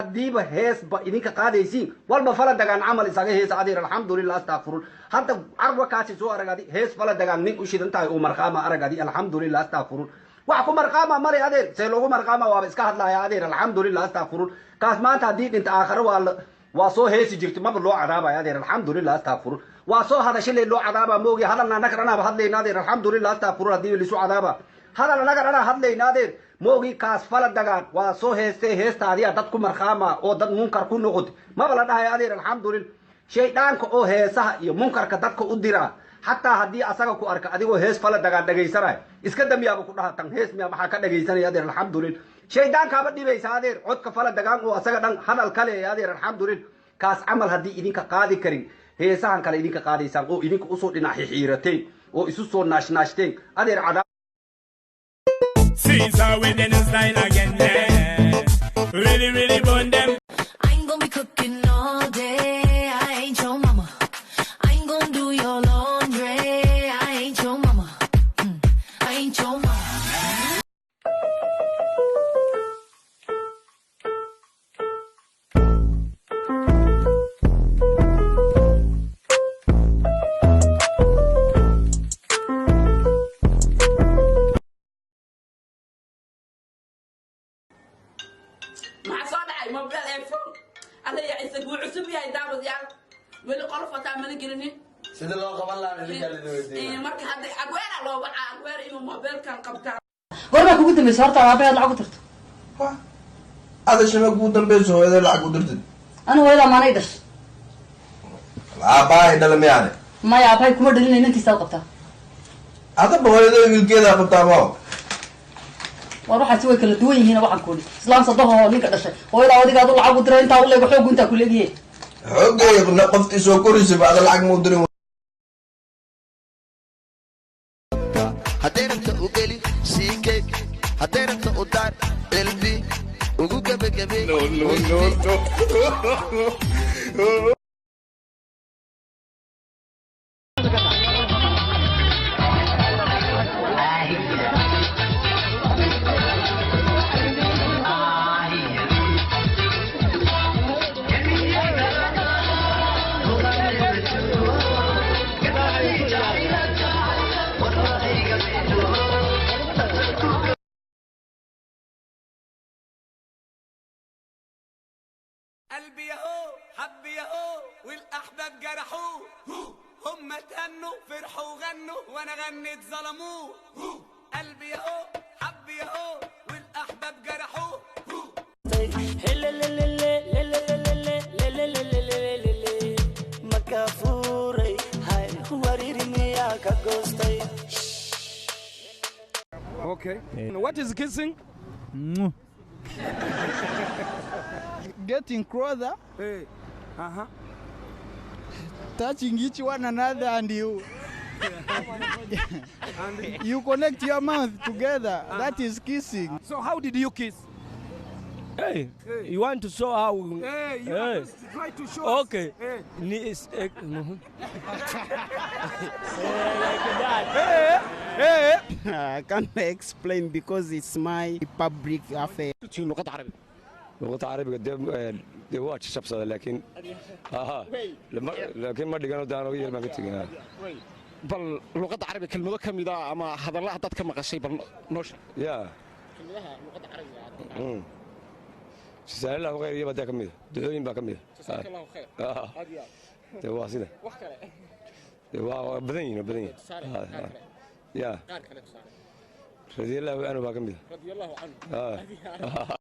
ديبه هيس إذنك قاديسين والما فلا دقان عمل إساقه هيس عدير الحمد لله استغفرون حتى عربة كاسي سوى أرقادي هيس فلا دقان نين أشيد انتهي ومرقامة أرقادي الحمد لله استغفرون وعكو مرقامة مري عدير سيلوغو مرقامة وابسكاهد لا يا عدير الحمد لله استغفرون كاس ما تهديد انت آخر واسو هيس جرت ما بلو عذابا يا عدير الحمد لله استغفرون واسو هذا شيء اللي لو عذابا موغي هذا لنا نكرنا بهد لي نادر الحمد لله استغفرون هدي اللي سو عذابا هذا لنا نكرنا هد لي نادر موغي كاس فلا دقان واسو هيس تادي ددكو مرقامة او دد منكر كو نقد ما بلا دها يا عدير الحمد لله شيطانك او هيسها iyo munkarka dadka u dira hatta hadii asaga ku arka adigoo hees fala dagaan dhageysanay iska dambiyaaba ku dhaatan hees miya waxa ka dhageysanaya adeer alxamdulillah shaydaanka ba dhibaysa adeer codka fala dagaan oo asaga dhan hadal kale adeer alxamdulillah kaas amal hadii idinka qaadi karin heesahan kale idinka qaadaysan oo idinka u soo dhinac xiirateen oo isu soo naashnaashteen adeer cada Since I went in the style again, yeah. Really burn them. I ain't gonna be cooking all day. I ain't your mama. I ain't gonna do your laundry. I ain't your mama. I ain't your mama. مع صادع موبايل ايفون الله يعيسك وعسب يا داود يا ولي قرفه ما نقرني sida loo qaban lahaa idinka la weydiiyay marka hadda agweera loo waca agweera inuu mobilkan qabtaa warba kugu dambaysa horta aabaheed lacag u tirto ada shama kugu dambayso hooyada lacag u dirtid anu hooyada maanay dhashay aabahay dhalmayane maya aabahay kuma dhalinay ninkiisaad qabtaa adaba hooyada wiilkeeda qabtaa ma war waxaasi way kala duwan yihiin waxaan ku yidhi islaam sadahoo ninka dhashay hooyada adigaad u lacag u diray intaa u leego xoog intaa ku leegiye xooggeeda qoftii soo koraysa baada lacag muu dirin hadeeranta u geli siikay hadeeranta u daar elbi ugu gabagabay قلبي يهو حبي يهو والاحباب جرحوه هم تهنوا فرحوا وغنوا وانا غنيت ظلموه قلبي يهو حبي يهو والاحباب جرحوه makafuray hay waririmiya ka goostay. Okay. What is kissing? Getting closer, Hey. touching each one another, and you you connect your mouth together. That is kissing. So how did you kiss? Hey, you want to show how? Hey, you Hey. have to try to show. Okay. Hey. Like that. Hey. I can't explain because it's my public affair. لغة عربية دي واتش شبصة لكن لكن ما دقانو دانو يل ما قلت بل لغة عربية كلمة كميدة أما هذا الله حدد كم قشي بل نوش. يا كلمة لغة عربية. سأل الله غير يبغى كميدة دعوين بقى كميدة. جزاك الله خير. هذه دي واسدة. وحكة. دي بدين. يا. رضي الله عنه بقى كميدة. رضي الله عنه.